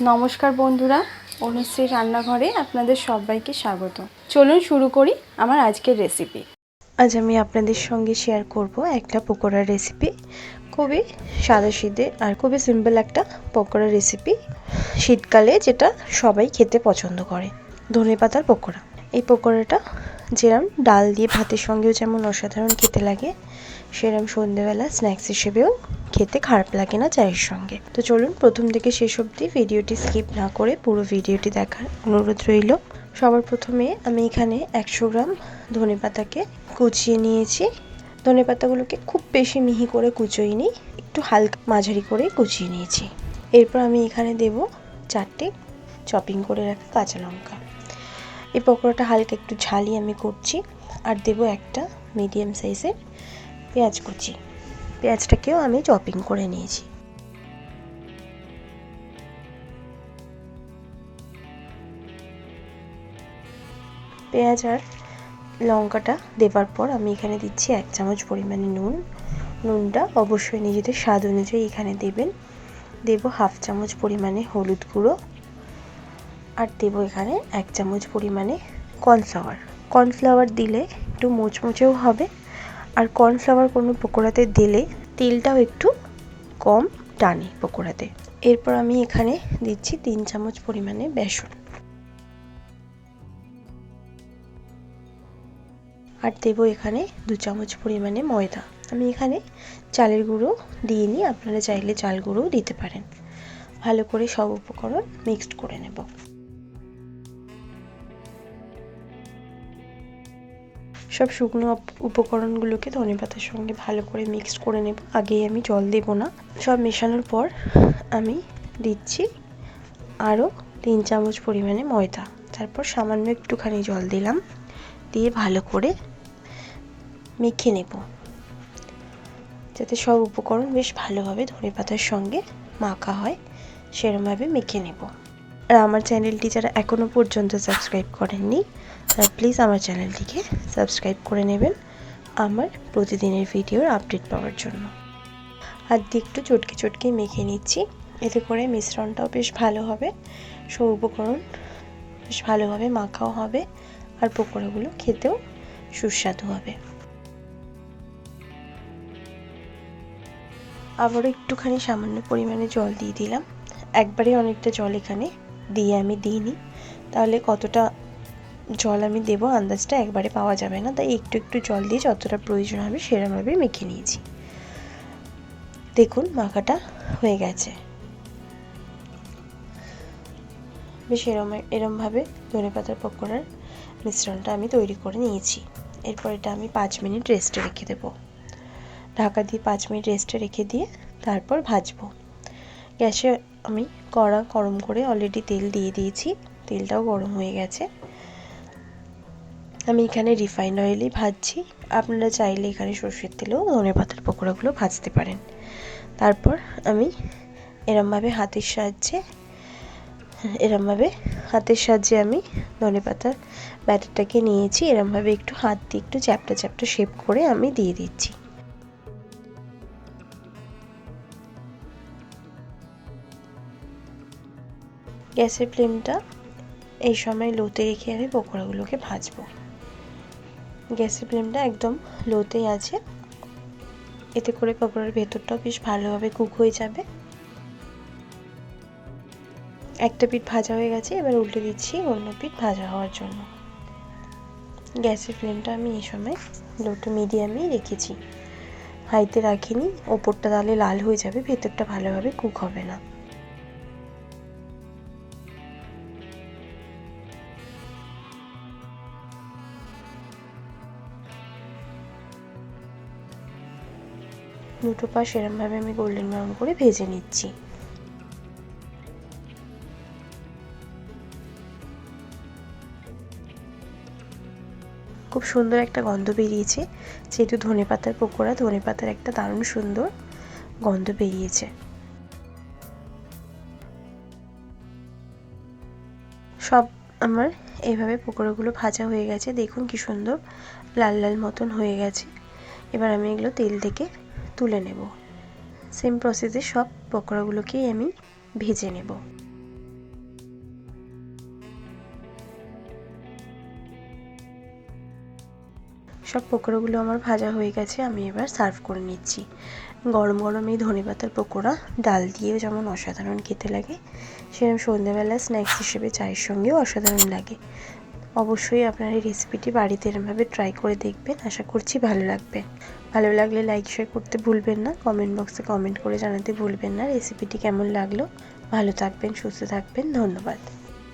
নমস্কার বন্ধুরা, অনুশ্রী রান্নাঘরে আপনাদের সবাইকে স্বাগত। চলুন শুরু করি আমার আজকের রেসিপি। আজ আমি আপনাদের সঙ্গে শেয়ার করব একটা পকোড়ার রেসিপি। খুবই সাদাসিধে আর খুবই সিম্পল একটা পকোড়া রেসিপি, শীতকালে যেটা সবাই খেতে পছন্দ করে, ধনে পাতার পকোড়া। এই পকোড়াটা যেরকম ডাল দিয়ে ভাতের সঙ্গেও যেমন অসাধারণ খেতে লাগে, সেরকম সন্ধ্যেবেলা স্ন্যাক্স হিসেবেও খেতে খারাপ লাগে না চায়ের সঙ্গে। তো চলুন প্রথম থেকে শেষ অবধি ভিডিওটি স্কিপ না করে পুরো ভিডিওটি দেখার অনুরোধ রইল। সবার প্রথমে আমি এখানে 100 গ্রাম ধনে পাতাকে কুচিয়ে নিয়েছি। ধনে পাতাগুলোকে খুব বেশি মিহি করে কুচোইনি, একটু হালকা মাঝারি করে কুচিয়ে নিয়েছি। এরপর আমি এখানে দেব 4টে চপিং করে রাখা কাঁচা লঙ্কা। এই পকোড়াটা হালকা একটু ঝালই আমি করছি। আর দেব একটা মিডিয়াম সাইজের পেঁয়াজ কুচি। পেঁয়াজটাকেও আমি চপিং করে নিয়েছি। পেঁয়াজ আর লঙ্কাটা দেওয়ার পর আমি এখানে দিচ্ছি 1 চামচ পরিমাণে নুন। নুনটা অবশ্যই নিজেদের স্বাদ অনুযায়ী এখানে দেবেন। দেব 1/2 চামচ পরিমাণে হলুদ গুঁড়ো। আর দেব এখানে 1 চামচ পরিমাণে কর্নফ্লাওয়ার। কর্নফ্লাওয়ার দিলে একটু মুচমুচেও হবে, আর কর্নফ্লাওয়ার কোনো পকোড়াতে দিলে তেলটাও একটু কম টানে পকোড়াতে। এরপর আমি এখানে দিচ্ছি 3 চামচ পরিমাণে বেসন। আর দেব এখানে 2 চামচ পরিমাণে ময়দা। আমি এখানে চালের গুঁড়ো দিইনি, আপনারা চাইলে চাল গুঁড়োও দিতে পারেন। ভালো করে সব উপকরণ মিক্সড করে নেব। সব শুকনো উপকরণগুলোকে ধনেপাতার সঙ্গে ভালো করে মিক্সড করে নেব। আগেই আমি জল দেব না। সব মেশানোর পর আমি দিচ্ছি আরও 3 চামচ পরিমাণে ময়দা। তারপর সামান্য একটুখানি জল দিলাম, দিয়ে ভালো করে মেখে নেব, যাতে সব উপকরণ বেশ ভালোভাবে ধনেপাতার সঙ্গে মাখা হয়, সেরকমভাবে মেখে নেব। আর আমার চ্যানেলটি যারা এখনও পর্যন্ত সাবস্ক্রাইব করেননি, তারা প্লিজ আমার চ্যানেলটিকে সাবস্ক্রাইব করে নেবেন আমার প্রতিদিনের ভিডিওর আপডেট পাওয়ার জন্য। হাত দিয়ে একটু চটকে চটকে মেখে নিচ্ছি, এতে করে মিশ্রণটাও বেশ ভালো হবে, সব উপকরণ বেশ ভালোভাবে মাখাও হবে, আর পকোড়াগুলো খেতেও সুস্বাদু হবে। আবারও একটুখানি সামান্য পরিমাণে জল দিয়ে দিলাম। একবারে অনেকটা জল এখানে দিয়ে আমি দিইনি, তাহলে কতটা জল আমি দেবো আন্দাজটা একবারে পাওয়া যাবে না, তাই একটু একটু জল দিয়ে যতটা প্রয়োজন হবে সেরকমভাবে মেখে নিয়েছি। দেখুন মাখাটা হয়ে গেছে। বেশ এরমভাবে ধনেপাতার পকোড়ার মিশ্রণটা আমি তৈরি করে নিয়েছি। এরপর এটা আমি 5 মিনিট রেস্টে রেখে দেবো। ঢাকা দিয়ে 5 মিনিট রেস্টে রেখে দিয়ে তারপর ভাজবো। গ্যাসে আমি কড়া গরম করে অলরেডি তেল দিয়ে দিয়েছি, তেলটাও গরম হয়ে গেছে। আমি এখানে রিফাইন্ড অয়েলেই ভাজছি, আপনারা চাইলে এখানে সর্ষের তেলেও ধনেপাতার পকোড়াগুলো ভাজতে পারেন। তারপর আমি এরমভাবে হাতের সাহায্যে আমি ধনেপাতার ব্যাটারটাকে নিয়েছি। এরমভাবে একটু হাত দিয়ে একটু চ্যাপটা চ্যাপটা শেপ করে আমি দিয়ে দিচ্ছি। গ্যাসের ফ্লেমটা এই সময় লোতে রেখে আমি পকোড়াগুলোকে ভাজবো। গ্যাসের ফ্লেমটা একদম লোতেই আছে, এতে করে পকোড়ার ভেতরটাও বেশ ভালোভাবে কুক হয়ে যাবে। একটা পিঠ ভাজা হয়ে গেছে, এবার উল্টে দিচ্ছি অন্য পিঠ ভাজা হওয়ার জন্য। গ্যাসের ফ্লেমটা আমি এই সময় লো টু মিডিয়ামেই রেখেছি, হাইতে রাখিনি, ওপরটা তাহলে লাল হয়ে যাবে, ভেতরটা ভালোভাবে কুক হবে না। দুটো পাশ এরমভাবে আমি গোল্ডেন ব্রাউন করে ভেজে নিচ্ছি। খুব সুন্দর একটা গন্ধ বেরিয়েছে, যেহেতু ধনেপাতার পকোড়া, ধনেপাতার একটা দারুণ সুন্দর গন্ধ বেরিয়েছে। সব আমার এইভাবে পকোড়াগুলো ভাজা হয়ে গেছে, দেখুন কি সুন্দর লাল লাল মতন হয়ে গেছে। এবার আমি এগুলো তেল থেকে তুলে নেব। সেম প্রসেসে সব পকোড়াগুলোকেই আমি ভেজে নেব। সব পকোড়াগুলো আমার ভাজা হয়ে গেছে, আমি এবার সার্ভ করে নিচ্ছি। গরম গরম এই ধনেপাতার পকোড়া ডাল দিয়েও যেমন অসাধারণ খেতে লাগে, সেরকম সন্ধ্যাবেলা স্ন্যাক্স হিসেবে চায়ের সঙ্গেও অসাধারণ লাগে। অবশ্যই আপনারা এই রেসিপিটি বাড়িতে এরমভাবে ট্রাই করে দেখবেন, আশা করছি ভালো লাগবে। ভালো লাগলে লাইক শেয়ার করতে ভুলবেন না, কমেন্ট বক্সে কমেন্ট করে জানাতে ভুলবেন না রেসিপিটি কেমন লাগলো। ভালো থাকবেন, সুস্থ থাকবেন, ধন্যবাদ।